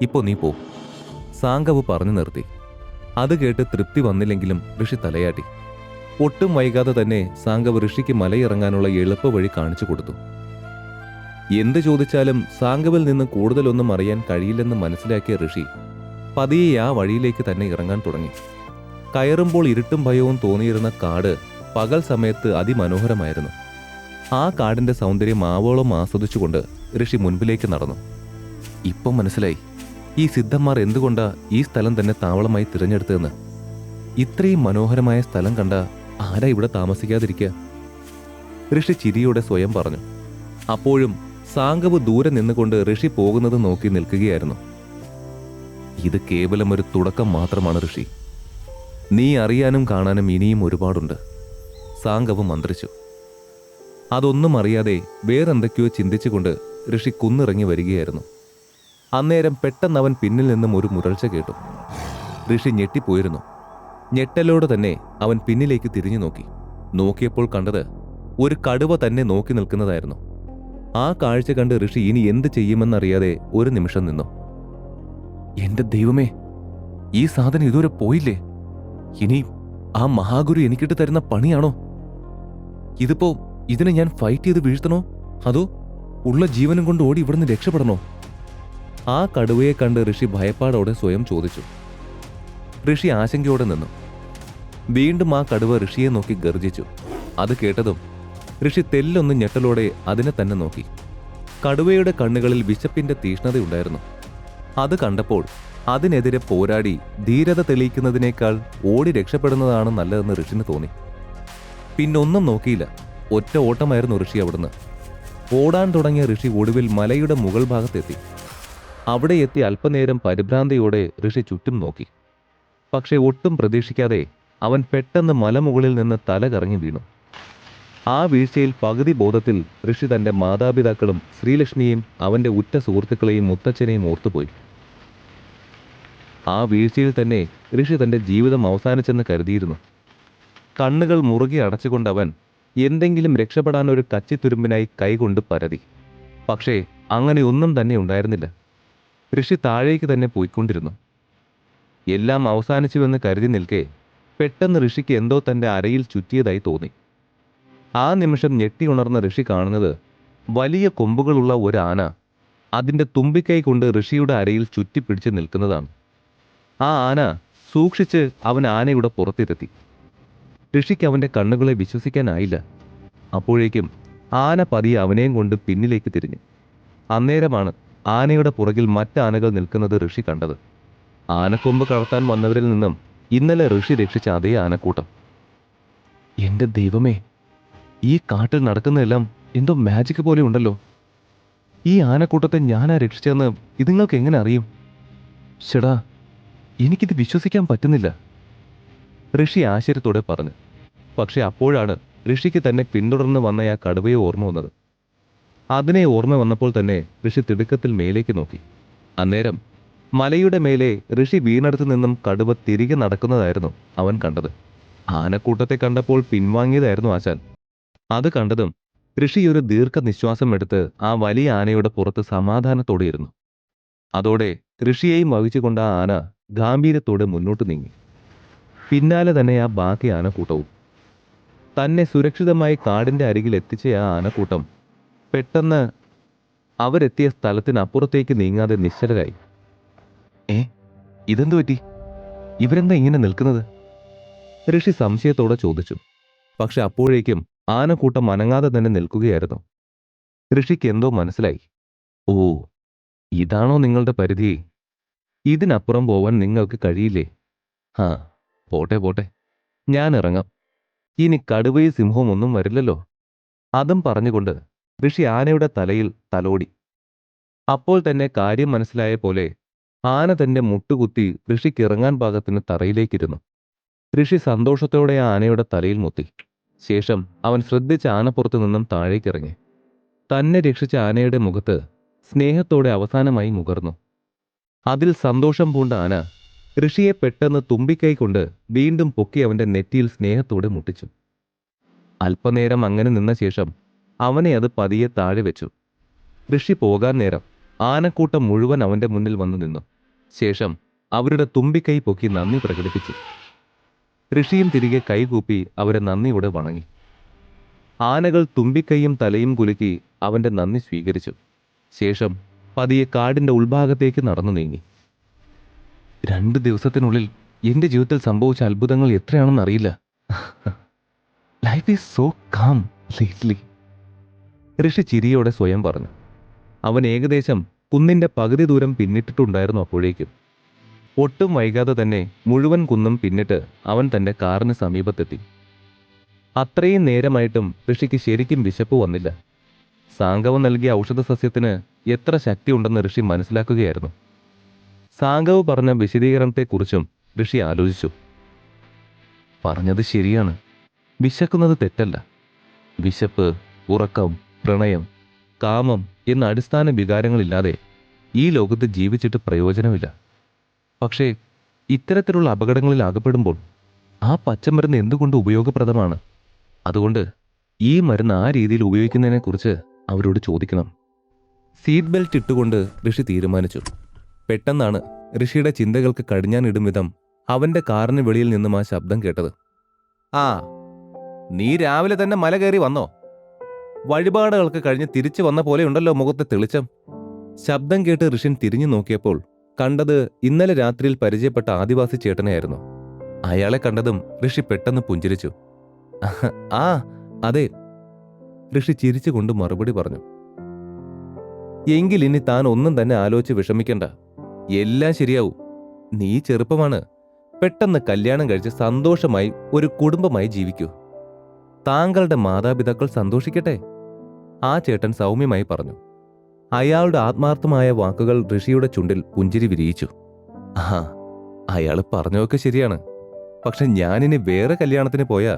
ഇപ്പോ നീ പോ. സാങ്കവ് പറഞ്ഞു നിർത്തി. അത് കേട്ട് തൃപ്തി വന്നില്ലെങ്കിലും ഋഷി തലയാട്ടി. ഒട്ടും വൈകാതെ തന്നെ സാങ്കവ് ഋഷിക്ക് മലയിറങ്ങാനുള്ള എളുപ്പ വഴി കാണിച്ചു കൊടുത്തു. എന്ത് ചോദിച്ചാലും സാങ്കവിൽ നിന്ന് കൂടുതലൊന്നും അറിയാൻ കഴിയില്ലെന്ന് മനസ്സിലാക്കിയ ഋഷി പതിയെ ആ വഴിയിലേക്ക് തന്നെ ഇറങ്ങാൻ തുടങ്ങി. കയറുമ്പോൾ ഇരുട്ടും ഭയവും തോന്നിയിരുന്ന കാട് പകൽ സമയത്ത് അതിമനോഹരമായിരുന്നു. ആ കാടിന്റെ സൗന്ദര്യം ആവോളം ആസ്വദിച്ചുകൊണ്ട് ഋഷി മുൻപിലേക്ക് നടന്നു. ഇപ്പം മനസ്സിലായി ഈ സിദ്ധന്മാർ എന്തുകൊണ്ടാ ഈ സ്ഥലം തന്നെ താവളമായി തിരഞ്ഞെടുത്തതെന്ന്. ഇത്രയും മനോഹരമായ സ്ഥലം കണ്ട ആരാ ഇവിടെ താമസിക്കാതിരിക്കുക? ഋഷി ചിരിയോടെ സ്വയം പറഞ്ഞു. അപ്പോഴും സാങ്കവ് ദൂരെ നിന്നുകൊണ്ട് ഋഷി പോകുന്നത് നോക്കി നിൽക്കുകയായിരുന്നു. ഇത് കേവലം ഒരു തുടക്കം മാത്രമാണ് ഋഷി. നീ അറിയാനും കാണാനും ഇനിയും ഒരുപാടുണ്ട്, സാങ്കവ് മന്ത്രിച്ചു. അതൊന്നും അറിയാതെ വേറെന്തൊക്കെയോ ചിന്തിച്ചുകൊണ്ട് ഋഷി കുന്നിറങ്ങി വരികയായിരുന്നു. അന്നേരം പെട്ടെന്ന് അവൻ പിന്നിൽ നിന്നും ഒരു മുരൾച്ച കേട്ടു. ഋഷി ഞെട്ടിപ്പോയിരുന്നു. ഞെട്ടലോടെ തന്നെ അവൻ പിന്നിലേക്ക് തിരിഞ്ഞു നോക്കി. നോക്കിയപ്പോൾ കണ്ടത് ഒരു കടുവ തന്നെ നോക്കി നിൽക്കുന്നതായിരുന്നു. ആ കാഴ്ച കണ്ട് ഋഷി ഇനി എന്ത് ചെയ്യുമെന്നറിയാതെ ഒരു നിമിഷം നിന്നു. എന്റെ ദൈവമേ, ഈ സാധനം ഇതുവരെ പോയില്ലേ? ഇനി ആ മഹാഗുരു എനിക്കിട്ട് തരുന്ന പണിയാണോ ഇതിപ്പോ? ഇതിനെ ഞാൻ ഫൈറ്റ് ചെയ്ത് വീഴ്ത്തണോ, അതോ ഉള്ള ജീവനും കൊണ്ട് ഓടി ഇവിടുന്ന് രക്ഷപ്പെടണോ? ആ കടുവയെ കണ്ട് ഋഷി ഭയപ്പാടോടെ സ്വയം ചോദിച്ചു. ഋഷി ആശങ്കയോടെ നിന്നു. വീണ്ടും ആ കടുവ ഋഷിയെ നോക്കി ഗർജിച്ചു. അത് കേട്ടതും ഋഷി തെല്ലൊന്ന് ഞെട്ടലോടെ അതിനെ തന്നെ നോക്കി. കടുവയുടെ കണ്ണുകളിൽ വിശപ്പിന്റെ തീഷ്ണതയുണ്ടായിരുന്നു. അത് കണ്ടപ്പോൾ അതിനെതിരെ പോരാടി ധീരത തെളിയിക്കുന്നതിനേക്കാൾ ഓടി രക്ഷപ്പെടുന്നതാണ് നല്ലതെന്ന് ഋഷിന് തോന്നി. പിന്നൊന്നും നോക്കിയില്ല, ഒറ്റ ഓട്ടമായിരുന്നു ഋഷി അവിടുന്ന്. ഓടാൻ തുടങ്ങിയ ഋഷി ഒടുവിൽ മലയുടെ മുകൾ ഭാഗത്തെത്തി. അവിടെ എത്തി അല്പനേരം പരിഭ്രാന്തിയോടെ ഋഷി ചുറ്റും നോക്കി. പക്ഷെ ഒട്ടും പ്രതീക്ഷിക്കാതെ അവൻ പെട്ടെന്ന് മലമുകളിൽ നിന്ന് തല കറങ്ങി വീണു. ആ വീഴ്ചയിൽ പകുതി ബോധത്തിൽ ഋഷി തന്റെ മാതാപിതാക്കളും ശ്രീലക്ഷ്മിയെയും അവന്റെ ഉറ്റ സുഹൃത്തുക്കളെയും മുത്തച്ഛനെയും ഓർത്തുപോയി. ആ വീഴ്ചയിൽ തന്നെ ഋഷി തന്റെ ജീവിതം അവസാനിച്ചെന്ന് കരുതിയിരുന്നു. കണ്ണുകൾ മുറുകെ അടച്ചുകൊണ്ട് അവൻ എന്തെങ്കിലും രക്ഷപ്പെടാൻ ഒരു കച്ചിത്തുരുമ്പിനായി കൈകൊണ്ട് പരതി. പക്ഷേ അങ്ങനെ ഒന്നും തന്നെ ഉണ്ടായിരുന്നില്ല. ഋഷി താഴേക്ക് തന്നെ പോയിക്കൊണ്ടിരുന്നു. എല്ലാം അവസാനിച്ചുവെന്ന് കരുതി നിൽക്കെ പെട്ടെന്ന് ഋഷിക്ക് എന്തോ തന്റെ അരയിൽ ചുറ്റിയതായി തോന്നി. ആ നിമിഷം ഞെട്ടി ഉണർന്ന ഋഷി കാണുന്നത് വലിയ കൊമ്പുകളുള്ള ഒരു ആന അതിന്റെ തുമ്പിക്കൈ കൊണ്ട് ഋഷിയുടെ അരയിൽ ചുറ്റിപ്പിടിച്ച് നിൽക്കുന്നതാണ്. ആ ആന സൂക്ഷിച്ച് അവൻ ആനയുടെ പുറത്തിരുത്തി. ഋഷിക്ക് അവന്റെ കണ്ണുകളെ വിശ്വസിക്കാനായില്ല. അപ്പോഴേക്കും ആന പതിയെ അവനെയും കൊണ്ട് പിന്നിലേക്ക് തിരിഞ്ഞു. അന്നേരമാണ് ആനയുടെ പുറകിൽ മറ്റാനകൾ നിൽക്കുന്നത് ഋഷി കണ്ടത്. ആനക്കൊമ്പ് കളർത്താൻ വന്നവരിൽ നിന്നും ഇന്നലെ ഋഷി രക്ഷിച്ച അതേ ആനക്കൂട്ടം. എന്റെ ദൈവമേ, ഈ കാട്ടിൽ നടക്കുന്നതെല്ലാം എന്തോ മാജിക് പോലെ ഉണ്ടല്ലോ. ഈ ആനക്കൂട്ടത്തെ ഞാനാ രക്ഷിച്ചതെന്ന് ഇതുങ്ങൾക്ക് എങ്ങനെ അറിയും? ഷെടാ, എനിക്കിത് വിശ്വസിക്കാൻ പറ്റുന്നില്ല, ഋഷി ആശ്ചര്യത്തോടെ പറഞ്ഞു. പക്ഷെ അപ്പോഴാണ് ഋഷിക്ക് തന്നെ പിന്തുടർന്ന് വന്ന ആ കടുവയെ ഓർമ്മ വന്നത്. അതിനെ ഓർമ്മ വന്നപ്പോൾ തന്നെ ഋഷി തിടുക്കത്തിൽ മേലേക്ക് നോക്കി. അന്നേരം മലയുടെ മേലെ ഋഷി വീണടുത്ത് നിന്നും കടുവ തിരികെ നടക്കുന്നതായിരുന്നു അവൻ കണ്ടത്. ആനക്കൂട്ടത്തെ കണ്ടപ്പോൾ പിൻവാങ്ങിയതായിരുന്നു ആശാൻ. അത് കണ്ടതും ഋഷി ഒരു ദീർഘനിശ്വാസം എടുത്ത് ആ വലിയ ആനയുടെ പുറത്ത് സമാധാനത്തോടെ ഇരുന്നു. അതോടെ ഋഷിയെയും വഹിച്ചുകൊണ്ട് ആ ആന ഗാംഭീര്യത്തോടെ മുന്നോട്ട് നീങ്ങി. പിന്നാലെ തന്നെ ആ ബാക്കി ആനക്കൂട്ടവും. തന്നെ സുരക്ഷിതമായി കാടിന്റെ അരികിൽ എത്തിച്ച ആ ആനക്കൂട്ടം പെട്ടെന്ന് അവരെത്തിയ സ്ഥലത്തിനപ്പുറത്തേക്ക് നീങ്ങാതെ നിശ്ചലരായി. ഇതെന്തു പറ്റി? ഇവരെന്താ ഇങ്ങനെ നിൽക്കുന്നത്? ഋഷി സംശയത്തോടെ ചോദിച്ചു. പക്ഷെ അപ്പോഴേക്കും ആനക്കൂട്ടം അനങ്ങാതെ തന്നെ നിൽക്കുകയായിരുന്നു. ഋഷിക്ക് എന്തോ മനസ്സിലായി. ഓ, ഇതാണോ നിങ്ങളുടെ പരിധി? ഇതിനപ്പുറം പോവാൻ നിങ്ങൾക്ക് കഴിയില്ലേ? ആ, പോട്ടെ പോട്ടെ, ഞാൻ ഇറങ്ങാം. ഇനി കടുവയും സിംഹവും ഒന്നും വരില്ലല്ലോ. അതും പറഞ്ഞുകൊണ്ട് ഋഷി ആനയുടെ തലയിൽ തലോടി. അപ്പോൾ തന്നെ കാര്യം മനസ്സിലായ പോലെ ആന തന്റെ മുട്ടുകുത്തി ഋഷിക്ക് ഇറങ്ങാൻ പാകത്തിന് തറയിലേക്കിരുന്നു. ഋഷി സന്തോഷത്തോടെ ആ ആനയുടെ തലയിൽ മുത്തി. ശേഷം അവൻ ശ്രദ്ധിച്ച് ആനപ്പുറത്തു നിന്നും താഴേക്കിറങ്ങി. തന്നെ രക്ഷിച്ച ആനയുടെ മുഖത്ത് സ്നേഹത്തോടെ അവസാനമായി മുകർന്നു. അതിൽ സന്തോഷം പൂണ്ട ആന ഋഷിയെ പെട്ടെന്ന് തുമ്പിക്കൈ കൊണ്ട് വീണ്ടും പൊക്കി അവന്റെ നെറ്റിയിൽ സ്നേഹത്തോടെ മുട്ടിച്ചു. അല്പനേരം അങ്ങനെ നിന്ന ശേഷം അവനെ അത് പതിയെ താഴെ വെച്ചു. ഋഷി പോകാൻ നേരം ആനക്കൂട്ടം മുഴുവൻ അവന്റെ മുന്നിൽ വന്നു നിന്നു. ശേഷം അവരുടെ തുമ്പിക്കൈ പൊക്കി നന്ദി പ്രകടിപ്പിച്ചു. ഋഷിയും തിരികെ കൈകൂപ്പി അവരെ നന്ദിയോടെ വണങ്ങി. ആനകൾ തുമ്പിക്കൈയും തലയും കുലുക്കി അവന്റെ നന്ദി സ്വീകരിച്ചു. ശേഷം പതിയെ കാടിന്റെ ഉൾഭാഗത്തേക്ക് നടന്നു നീങ്ങി. 2 ദിവസത്തിനുള്ളിൽ എന്റെ ജീവിതത്തിൽ സംഭവിച്ച അത്ഭുതങ്ങൾ എത്രയാണെന്ന് അറിയില്ല. Life is so calm lately. Rishi ചിരിയോടെ സ്വയം പറഞ്ഞു. അവൻ ഏകദേശം കുന്നിന്റെ പകുതി ദൂരം പിന്നിട്ടിട്ടുണ്ടായിരുന്നു. അപ്പോഴേക്കും ഒട്ടും വൈകാതെ തന്നെ മുഴുവൻ കുന്നും പിന്നിട്ട് അവൻ തന്റെ കാറിന് സമീപത്തെത്തി. അത്രയും നേരമായിട്ടും ഋഷിക്ക് ശരിക്കും വിശപ്പ് വന്നില്ല. സാംഗവ് നൽകിയ ഔഷധ സസ്യത്തിന് എത്ര ശക്തിയുണ്ടെന്ന് ഋഷി മനസ്സിലാക്കുകയായിരുന്നു. സാംഗവ് പറഞ്ഞ വിശദീകരണത്തെക്കുറിച്ചും ഋഷി ആലോചിച്ചു. പറഞ്ഞത് ശരിയാണ്. വിശക്കുന്നത് തെറ്റല്ല. വിശപ്പ്, ഉറക്കം, പ്രണയം, കാമം എന്ന അടിസ്ഥാന വികാരങ്ങളില്ലാതെ ഈ ലോകത്ത് ജീവിച്ചിട്ട് പ്രയോജനമില്ല. പക്ഷേ ഇത്തരത്തിലുള്ള അപകടങ്ങളിൽ അകപ്പെടുമ്പോൾ ആ പച്ചമരുന്ന് എന്തുകൊണ്ട് ഉപയോഗപ്രദമാണ്? അതുകൊണ്ട് ഈ മരുന്ന് ആ രീതിയിൽ ഉപയോഗിക്കുന്നതിനെക്കുറിച്ച് അവരോട് ചോദിക്കണം. സീറ്റ് ബെൽറ്റ് ഇട്ടുകൊണ്ട് ഋഷി തീരുമാനിച്ചു. പെട്ടെന്നാണ് ഋഷിയുടെ ചിന്തകൾക്ക് കടിഞ്ഞാനിടും വിധം അവന്റെ കാറിന് വെളിയിൽ നിന്നും ആ ശബ്ദം കേട്ടത്. ആ, നീ രാവിലെ തന്നെ മല കയറി വന്നോ? വഴിപാടുകൾക്ക് കഴിഞ്ഞ് തിരിച്ചു വന്ന പോലെയുണ്ടല്ലോ മുഖത്തെ തെളിച്ചം. ശബ്ദം കേട്ട് ഋഷിൻ തിരിഞ്ഞു നോക്കിയപ്പോൾ കണ്ടത് ഇന്നലെ രാത്രിയിൽ പരിചയപ്പെട്ട ആദിവാസി ചേട്ടനെയായിരുന്നു. അയാളെ കണ്ടതും ഋഷി പെട്ടെന്ന് പുഞ്ചിരിച്ചു. ആ അതെ, ഋഷി ചിരിച്ചുകൊണ്ട് മറുപടി പറഞ്ഞു. എങ്കിൽ ഇനി താൻ ഒന്നും തന്നെ ആലോചിച്ച് വിഷമിക്കണ്ട. എല്ലാം ശരിയാവും. നീ ചെറുപ്പമാണ്. പെട്ടെന്ന് കല്യാണം കഴിച്ച് സന്തോഷമായി ഒരു കുടുംബമായി ജീവിക്കൂ. താങ്കളുടെ മാതാപിതാക്കൾ സന്തോഷിക്കട്ടെ. ആ ചേട്ടൻ സൗമ്യമായി പറഞ്ഞു. അയാളുടെ ആത്മാർത്ഥമായ വാക്കുകൾ ഋഷിയുടെ ചുണ്ടിൽ പുഞ്ചിരി വിരിയിച്ചു. ആ, അയാൾ പറഞ്ഞതൊക്കെ ശരിയാണ്. പക്ഷെ ഞാനിനി വേറെ കല്യാണത്തിന് പോയാ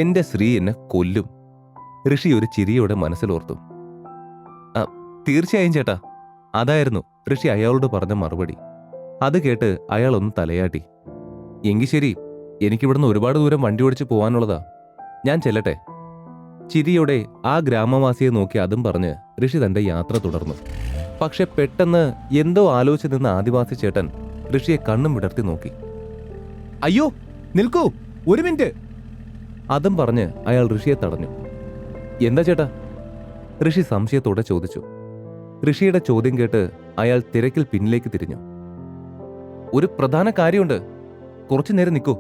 എന്റെ സ്ത്രീ എന്നെ കൊല്ലും. ഋഷി ഒരു ചിരിയോടെ മനസ്സിലോർത്തു. തീർച്ചയായും ചേട്ടാ, അതായിരുന്നു ഋഷി അയാളോട് പറഞ്ഞ മറുപടി. അത് കേട്ട് അയാൾ ഒന്ന് തലയാട്ടി. എങ്കിൽ ശരി, എനിക്കിവിടുന്ന് ഒരുപാട് ദൂരം വണ്ടി ഓടിച്ച് പോവാനുള്ളതാ. ഞാൻ ചെല്ലട്ടെ. ചിരിയോടെ ആ ഗ്രാമവാസിയെ നോക്കി അതും പറഞ്ഞ് ഋഷി തന്റെ യാത്ര തുടർന്നു. പക്ഷെ പെട്ടെന്ന് എന്തോ ആലോചിച്ച് നിന്ന ആദിവാസി ചേട്ടൻ ഋഷിയെ കണ്ണും വിടർത്തി നോക്കി. അയ്യോ, നിൽക്കൂ, 1 മിനിറ്റ്. അതും പറഞ്ഞ് അയാൾ ഋഷിയെ തടഞ്ഞു. എന്താ ചേട്ടാ? ഋഷി സംശയത്തോടെ ചോദിച്ചു. ഋഷിയുടെ ചോദ്യം കേട്ട് അയാൾ തിരക്കിൽ പിന്നിലേക്ക് തിരിഞ്ഞു. ഒരു പ്രധാന കാര്യമുണ്ട്. കുറച്ചു നേരം നിൽക്കൂ,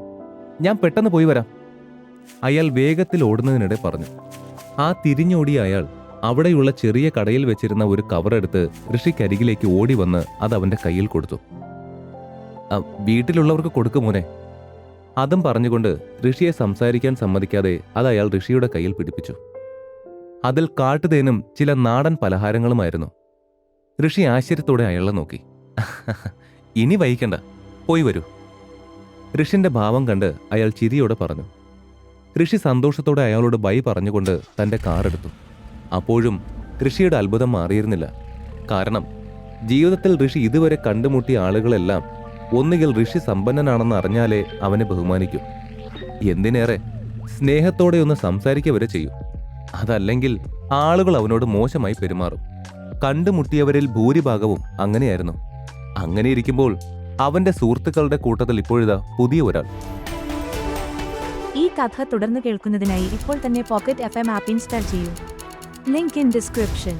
ഞാൻ പെട്ടെന്ന് പോയി വരാം. അയാൾ വേഗത്തിൽ ഓടുന്നതിനിടെ പറഞ്ഞു. ആ തിരിഞ്ഞോടിയ അയാൾ അവിടെയുള്ള ചെറിയ കടയിൽ വെച്ചിരുന്ന ഒരു കവറെടുത്ത് ഋഷിക്കരികിലേക്ക് ഓടി വന്ന് അത് അവന്റെ കയ്യിൽ കൊടുത്തു. വീട്ടിലുള്ളവർക്ക് കൊടുക്കു മോനെ. അതും പറഞ്ഞുകൊണ്ട് ഋഷിയെ സംസാരിക്കാൻ സമ്മതിക്കാതെ അത് അയാൾ ഋഷിയുടെ കയ്യിൽ പിടിപ്പിച്ചു. അതിൽ കാട്ടുതേനും ചില നാടൻ പലഹാരങ്ങളുമായിരുന്നു. ഋഷി ആശ്ചര്യത്തോടെ അയാളെ നോക്കി. ഇനി വൈകണ്ട, പോയി വരൂ. ഋഷിന്റെ ഭാവം കണ്ട് അയാൾ ചിരിയോടെ പറഞ്ഞു. ഋഷി സന്തോഷത്തോടെ അയാളോട് ബൈ പറഞ്ഞുകൊണ്ട് തന്റെ കാറെടുത്തു. അപ്പോഴും ഋഷിയുടെ അത്ഭുതം മാറിയിരുന്നില്ല. കാരണം ജീവിതത്തിൽ ഋഷി ഇതുവരെ കണ്ടുമുട്ടിയ ആളുകളെല്ലാം ഒന്നുകിൽ ഋഷി സമ്പന്നനാണെന്ന് അറിഞ്ഞാലേ അവനെ ബഹുമാനിക്കൂ. എന്തിനേറെ സ്നേഹത്തോടെ ഒന്ന് സംസാരിക്കുക വരെ ചെയ്യൂ. അതല്ലെങ്കിൽ ആളുകൾ അവനോട് മോശമായി പെരുമാറും. കണ്ടുമുട്ടിയവരിൽ ഭൂരിഭാഗവും അങ്ങനെയായിരുന്നു. അങ്ങനെ ഇരിക്കുമ്പോൾ അവന്റെ സുഹൃത്തുക്കളുടെ കൂട്ടത്തിൽ ഇപ്പോഴിതാ പുതിയ ഒരാൾ. ഈ കഥ തുടർന്ന് കേൾക്കുന്നതിനായി ഇപ്പോൾ തന്നെ പോക്കറ്റ് FM ആപ്പ് ഇൻസ്റ്റാൾ ചെയ്യൂ. Link in description.